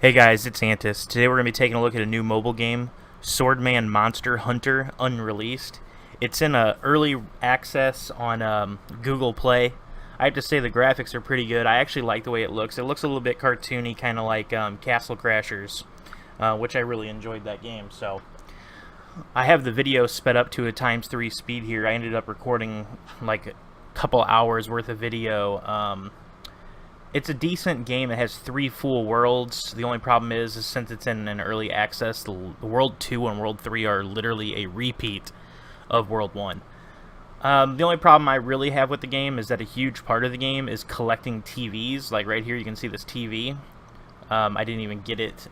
Hey guys, it's Antusj. Today we're going to be taking a look at a new mobile game, Swordman Monster Hunter Unreleased. It's in early access on Google Play. I have to say the graphics are pretty good. I actually like the way it looks. It looks a little bit cartoony, kind of like Castle Crashers, which I really enjoyed that game. So I have the video sped up to a ×3 speed here. I ended up recording like a couple hours worth of video. It's a decent game. It has 3 full worlds. The only problem is since it's in an early access, the World 2 and World 3 are literally a repeat of World 1. The only problem I really have with the game is that a huge part of the game is collecting TVs. Like right here, you can see this TV. I didn't even get it.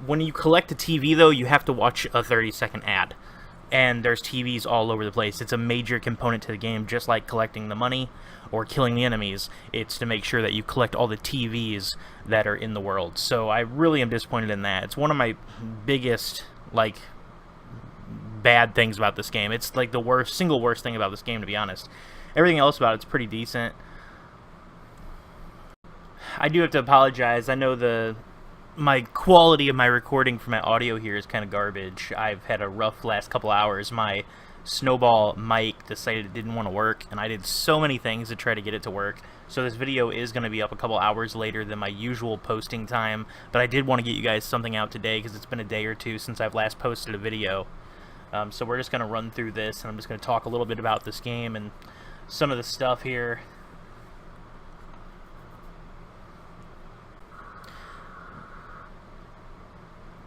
When you collect a TV, though, you have to watch a 30-second ad. And there's TVs all over the place. It's a major component to the game, just like collecting the money or killing the enemies. It's to make sure that you collect all the TVs that are in the world. So I really am disappointed in that. It's one of my biggest, bad things about this game. It's like the single worst thing about this game, to be honest. Everything else about it's pretty decent. I do have to apologize. I know my quality of my recording for my audio here is kind of garbage. I've had a rough last couple hours. My snowball mic decided it didn't want to work, and I did so many things to try to get it to work. So this video is going to be up a couple hours later than my usual posting time, but I did want to get you guys something out today because it's been a day or two since I've last posted a video. So we're just going to run through this, and I'm just going to talk a little bit about this game and some of the stuff here.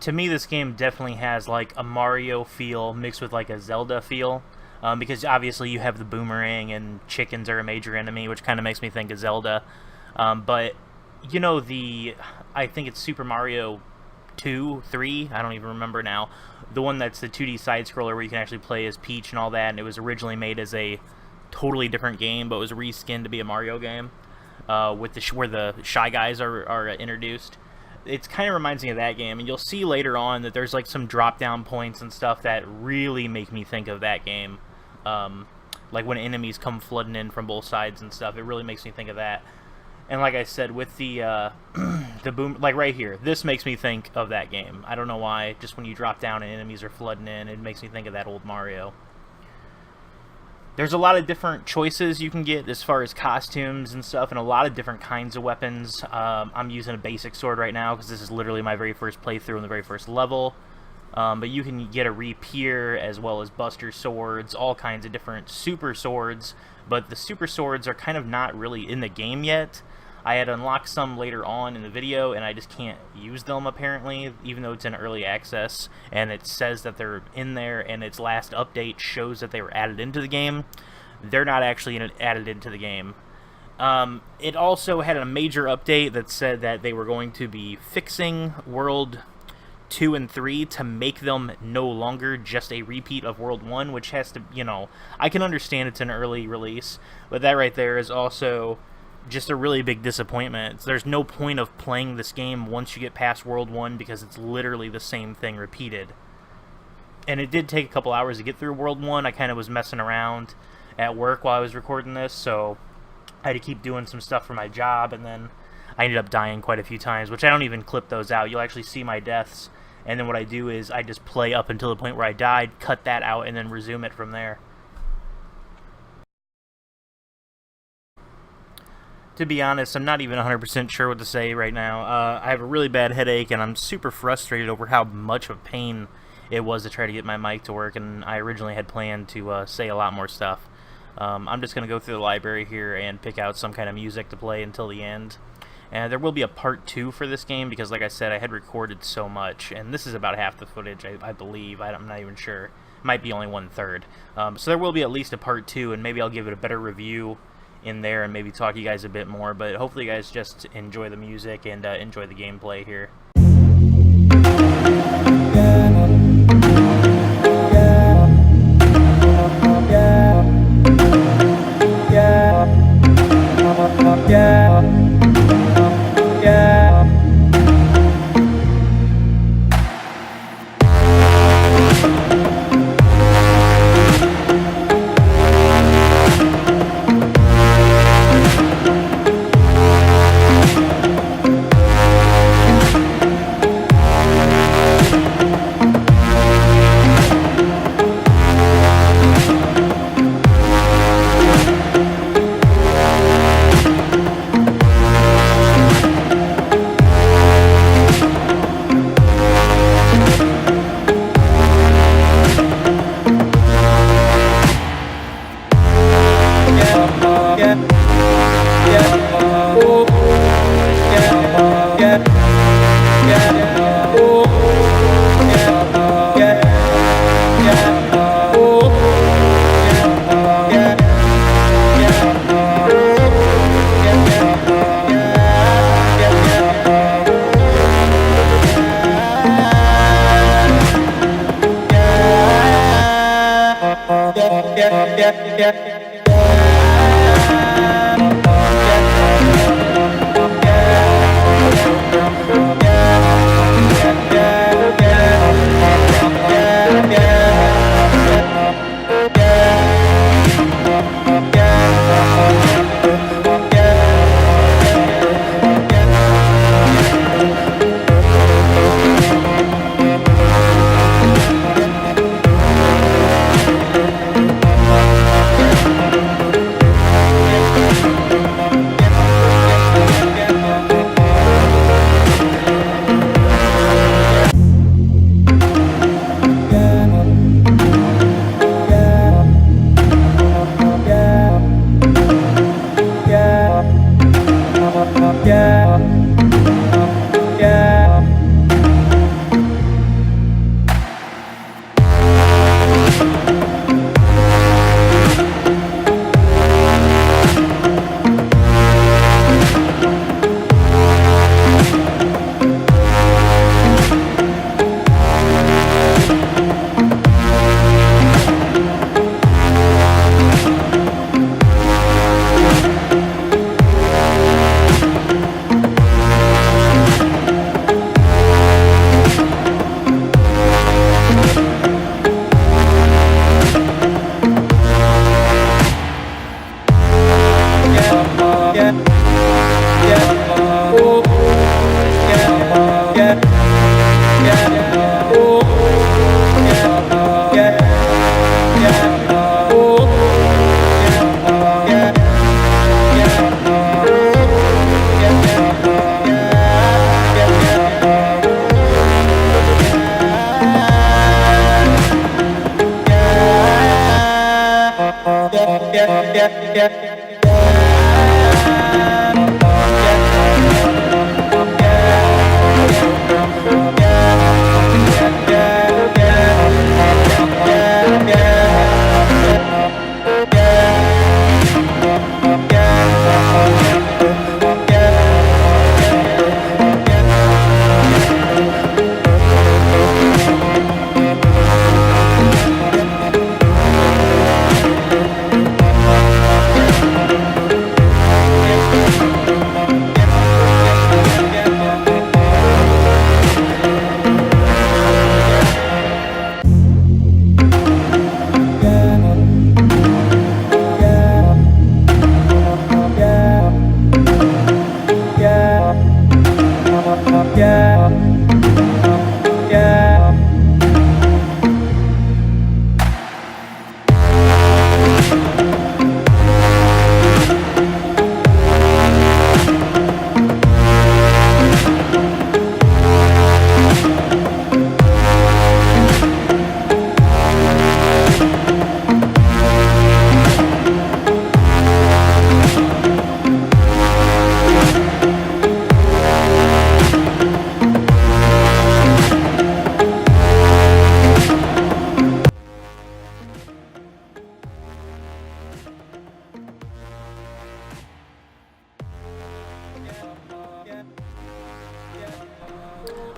To me, this game definitely has like a Mario feel mixed with like a Zelda feel, because obviously you have the boomerang and chickens are a major enemy, which kind of makes me think of Zelda. But you know, I think it's Super Mario 2, 3, I don't even remember now, the one that's the 2D side scroller where you can actually play as Peach and all that, and it was originally made as a totally different game, but it was reskinned to be a Mario game, with where the Shy Guys are introduced. It kind of reminds me of that game, and you'll see later on that there's like some drop-down points and stuff that really make me think of that game. Like when enemies come flooding in from both sides and stuff, it really makes me think of that. And like I said, with the the boom, like right here, this makes me think of that game. I don't know why, just when you drop down and enemies are flooding in, it makes me think of that old Mario. There's a lot of different choices you can get as far as costumes and stuff, and a lot of different kinds of weapons. I'm using a basic sword right now because this is literally my very first playthrough in the very first level. But you can get a rapier as well as buster swords, all kinds of different super swords. But the super swords are kind of not really in the game yet. I had unlocked some later on in the video, and I just can't use them apparently, even though it's in early access, and it says that they're in there, and its last update shows that they were added into the game. They're not actually added into the game. It also had a major update that said that they were going to be fixing World 2 and 3 to make them no longer just a repeat of World 1, which has to, you know, I can understand it's an early release, but that right there is also just a really big disappointment. There's no point of playing this game once you get past World 1 because it's literally the same thing repeated. And it did take a couple hours to get through World 1. I kind of was messing around at work while I was recording this, so I had to keep doing some stuff for my job, and then I ended up dying quite a few times, which I don't even clip those out. You'll actually see my deaths, and then what I do is I just play up until the point where I died, cut that out, and then resume it from there. To be honest, I'm not even 100% sure what to say right now. I have a really bad headache, and I'm super frustrated over how much of a pain it was to try to get my mic to work, and I originally had planned to say a lot more stuff. I'm just going to go through the library here and pick out some kind of music to play until the end. And there will be a part 2 for this game, because like I said, I had recorded so much, and this is about half the footage, I believe. I'm not even sure. It might be only 1/3. So there will be at least a part 2, and maybe I'll give it a better review in there and maybe talk to you guys a bit more, but hopefully you guys just enjoy the music and enjoy the gameplay here.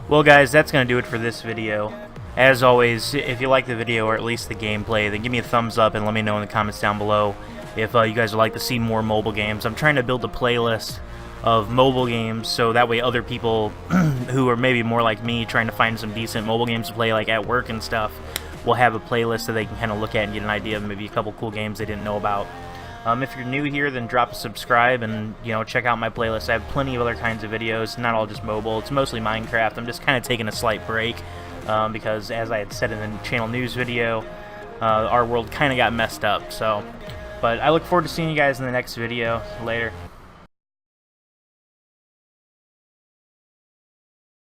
Well guys, that's going to do it for this video. As always, if you like the video or at least the gameplay, then give me a thumbs up and let me know in the comments down below if you guys would like to see more mobile games. I'm trying to build a playlist of mobile games so that way other people who are maybe more like me trying to find some decent mobile games to play like at work and stuff will have a playlist that they can kind of look at and get an idea of maybe a couple cool games they didn't know about. If you're new here, then drop a subscribe and check out my playlist. I have plenty of other kinds of videos, not all just mobile. It's mostly Minecraft. I'm just kind of taking a slight break because, as I had said in the channel news video, our world kind of got messed up. But I look forward to seeing you guys in the next video. Later.